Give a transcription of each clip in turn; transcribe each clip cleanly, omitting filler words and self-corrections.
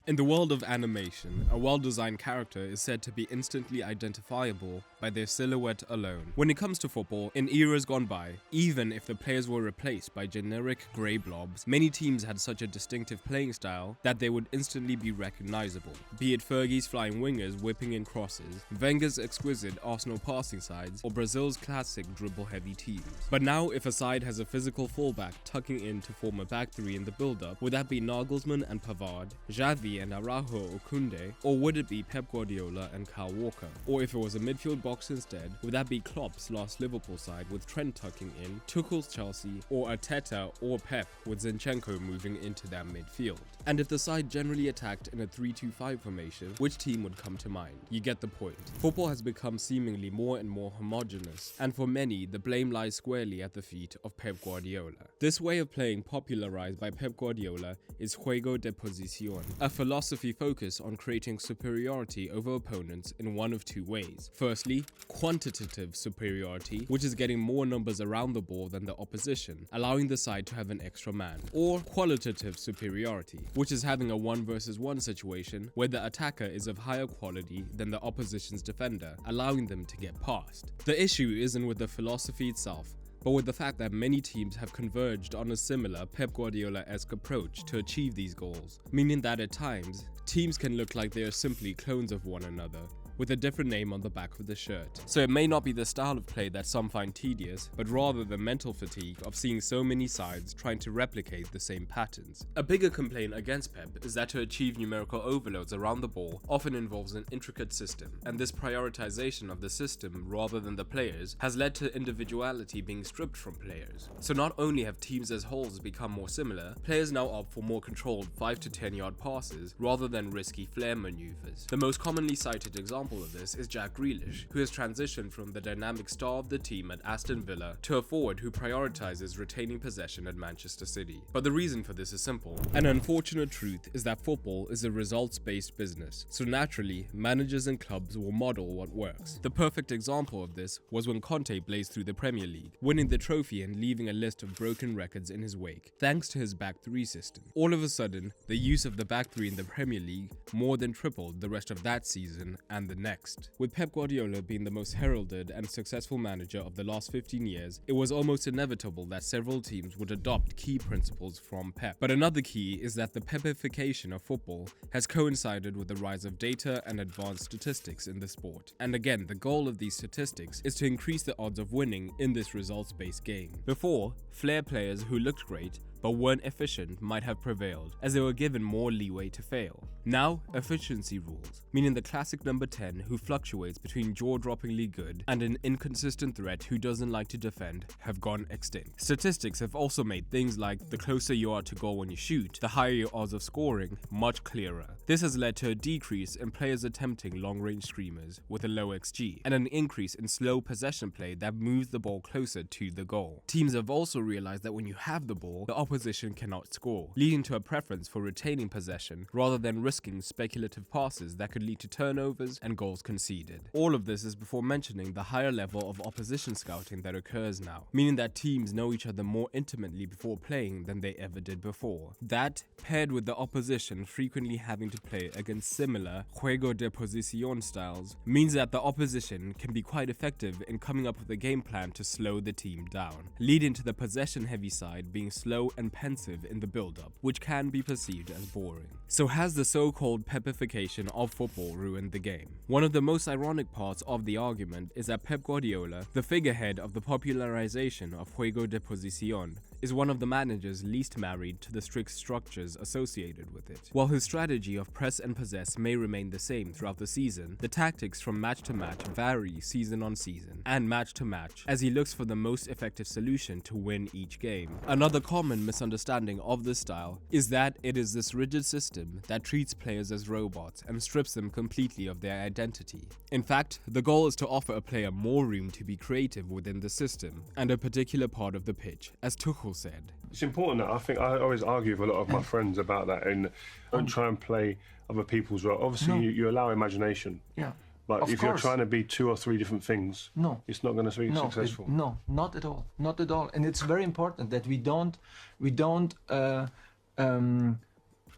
In the world of animation, a well-designed character is said to be instantly identifiable by their silhouette alone. When it comes to football, in eras gone by, even if the players were replaced by generic grey blobs, many teams had such a distinctive playing style that they would instantly be recognizable. Be it Fergie's flying wingers whipping in crosses, Wenger's exquisite Arsenal passing sides, or Brazil's classic dribble-heavy teams. But now, if a side has a physical fullback tucking in to form a back three in the build-up, would that be Nagelsmann and Pavard, Xavi and Araujo or Koundé, or would it be Pep Guardiola and Kyle Walker? Or if it was a midfield box instead, would that be Klopp's last Liverpool side with Trent tucking in, Tuchel's Chelsea, or Arteta or Pep with Zinchenko moving into that midfield? And if the side generally attacked in a 3-2-5 formation, which team would come to mind? You get the point. Football has become seemingly more and more homogeneous, and for many, the blame lies squarely at the feet of Pep Guardiola. This way of playing, popularized by Pep Guardiola, is Juego de Posición, a philosophy focused on creating superiority over opponents in one of two ways. Firstly, quantitative superiority, which is getting more numbers around the ball than the opposition, allowing the side to have an extra man. Or qualitative superiority, which is having a 1 versus 1 situation where the attacker is of higher quality than the opposition's defender, allowing them to get past. The issue isn't with the philosophy itself, but with the fact that many teams have converged on a similar Pep Guardiola-esque approach to achieve these goals, meaning that at times, teams can look like they are simply clones of one another, with a different name on the back of the shirt. So it may not be the style of play that some find tedious, but rather the mental fatigue of seeing so many sides trying to replicate the same patterns. A bigger complaint against Pep is that to achieve numerical overloads around the ball often involves an intricate system, and this prioritization of the system rather than the players has led to individuality being stripped from players. So not only have teams as wholes become more similar, players now opt for more controlled 5 to 10 yard passes rather than risky flair maneuvers. The most commonly cited example of this is Jack Grealish, who has transitioned from the dynamic star of the team at Aston Villa to a forward who prioritizes retaining possession at Manchester City. But the reason for this is simple. An unfortunate truth is that football is a results-based business, so naturally, managers and clubs will model what works. The perfect example of this was when Conte blazed through the Premier League, winning the trophy and leaving a list of broken records in his wake, thanks to his back three system. All of a sudden, the use of the back three in the Premier League more than tripled the rest of that season and the next. With Pep Guardiola being the most heralded and successful manager of the last 15 years, it was almost inevitable that several teams would adopt key principles from Pep. But another key is that the Pepification of football has coincided with the rise of data and advanced statistics in the sport. And again, the goal of these statistics is to increase the odds of winning in this results-based game. Before, flair players who looked great but weren't efficient might have prevailed, as they were given more leeway to fail. Now, efficiency rules, meaning the classic number 10 who fluctuates between jaw-droppingly good and an inconsistent threat who doesn't like to defend, have gone extinct. Statistics have also made things like the closer you are to goal when you shoot, the higher your odds of scoring, much clearer. This has led to a decrease in players attempting long-range screamers with a low XG, and an increase in slow possession play that moves the ball closer to the goal. Teams have also realized that when you have the ball, the opposition cannot score, leading to a preference for retaining possession rather than risking speculative passes that could lead to turnovers and goals conceded. All of this is before mentioning the higher level of opposition scouting that occurs now, meaning that teams know each other more intimately before playing than they ever did before. That, paired with the opposition frequently having to play against similar Juego de Posición styles, means that the opposition can be quite effective in coming up with a game plan to slow the team down, leading to the possession-heavy side being slow and pensive in the build-up, which can be perceived as boring. So has the so-called Pepification of football ruined the game? One of the most ironic parts of the argument is that Pep Guardiola, the figurehead of the popularization of Juego de Posición, is one of the managers least married to the strict structures associated with it. While his strategy of press and possess may remain the same throughout the season, the tactics from match to match vary season on season and match to match, as he looks for the most effective solution to win each game. Another common misunderstanding of this style is that it is this rigid system that treats players as robots and strips them completely of their identity. In fact, the goal is to offer a player more room to be creative within the system and a particular part of the pitch, as Tuchel said. It's important that I always argue with a lot of my friends about that, and don't try and play other people's role. Obviously, you allow imagination. Yeah. But Of if course. you're trying to be 2 or 3 different things, it's not going to be successful. No, not at all, not at all. And it's very important that we don't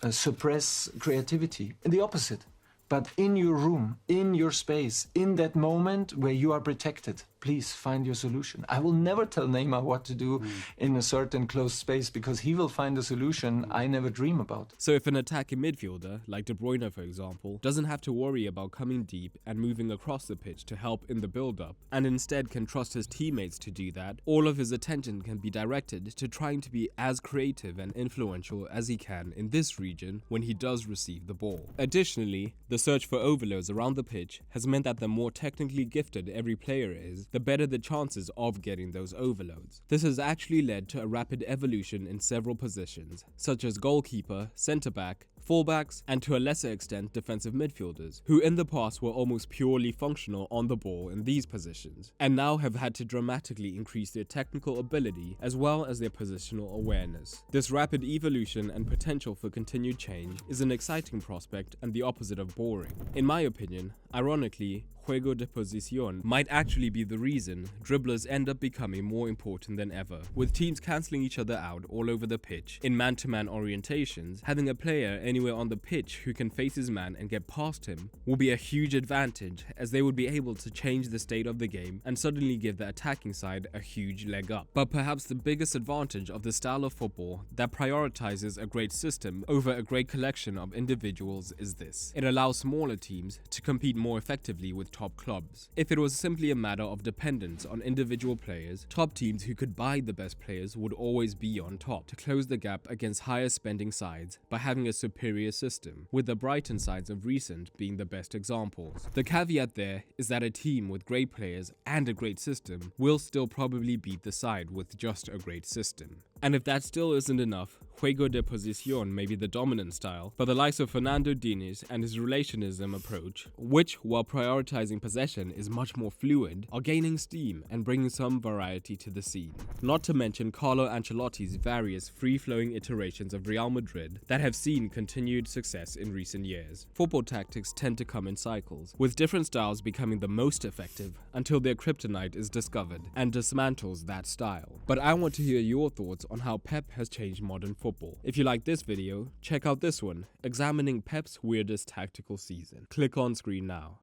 suppress creativity. The opposite. But in your room, in your space, in that moment where you are protected, please find your solution. I will never tell Neymar what to do in a certain closed space because he will find a solution I never dream about. So if an attacking midfielder, like De Bruyne for example, doesn't have to worry about coming deep and moving across the pitch to help in the build-up, and instead can trust his teammates to do that, all of his attention can be directed to trying to be as creative and influential as he can in this region when he does receive the ball. Additionally, the search for overloads around the pitch has meant that the more technically gifted every player is, the better the chances of getting those overloads. This has actually led to a rapid evolution in several positions, such as goalkeeper, centre-back, fullbacks, and to a lesser extent defensive midfielders, who in the past were almost purely functional on the ball in these positions, and now have had to dramatically increase their technical ability as well as their positional awareness. This rapid evolution and potential for continued change is an exciting prospect and the opposite of boring. In my opinion, ironically, juego de posición might actually be the reason dribblers end up becoming more important than ever. With teams cancelling each other out all over the pitch in man-to-man orientations, having a player anywhere on the pitch who can face his man and get past him will be a huge advantage, as they would be able to change the state of the game and suddenly give the attacking side a huge leg up. But perhaps the biggest advantage of the style of football that prioritizes a great system over a great collection of individuals is this: it allows smaller teams to compete more effectively with top clubs. If it was simply a matter of dependence on individual players, top teams who could buy the best players would always be on top to close the gap against higher spending sides by having a superior system, with the Brighton sides of recent being the best examples. The caveat there is that a team with great players and a great system will still probably beat the side with just a great system. And if that still isn't enough, juego de posición may be the dominant style, but the likes of Fernando Diniz and his relationism approach, which, while prioritizing possession is much more fluid, are gaining steam and bringing some variety to the scene. Not to mention Carlo Ancelotti's various free-flowing iterations of Real Madrid that have seen continued success in recent years. Football tactics tend to come in cycles, with different styles becoming the most effective until their kryptonite is discovered and dismantles that style. But I want to hear your thoughts on how Pep has changed modern football. If you like this video, check out this one, examining Pep's weirdest tactical season. Click on screen now.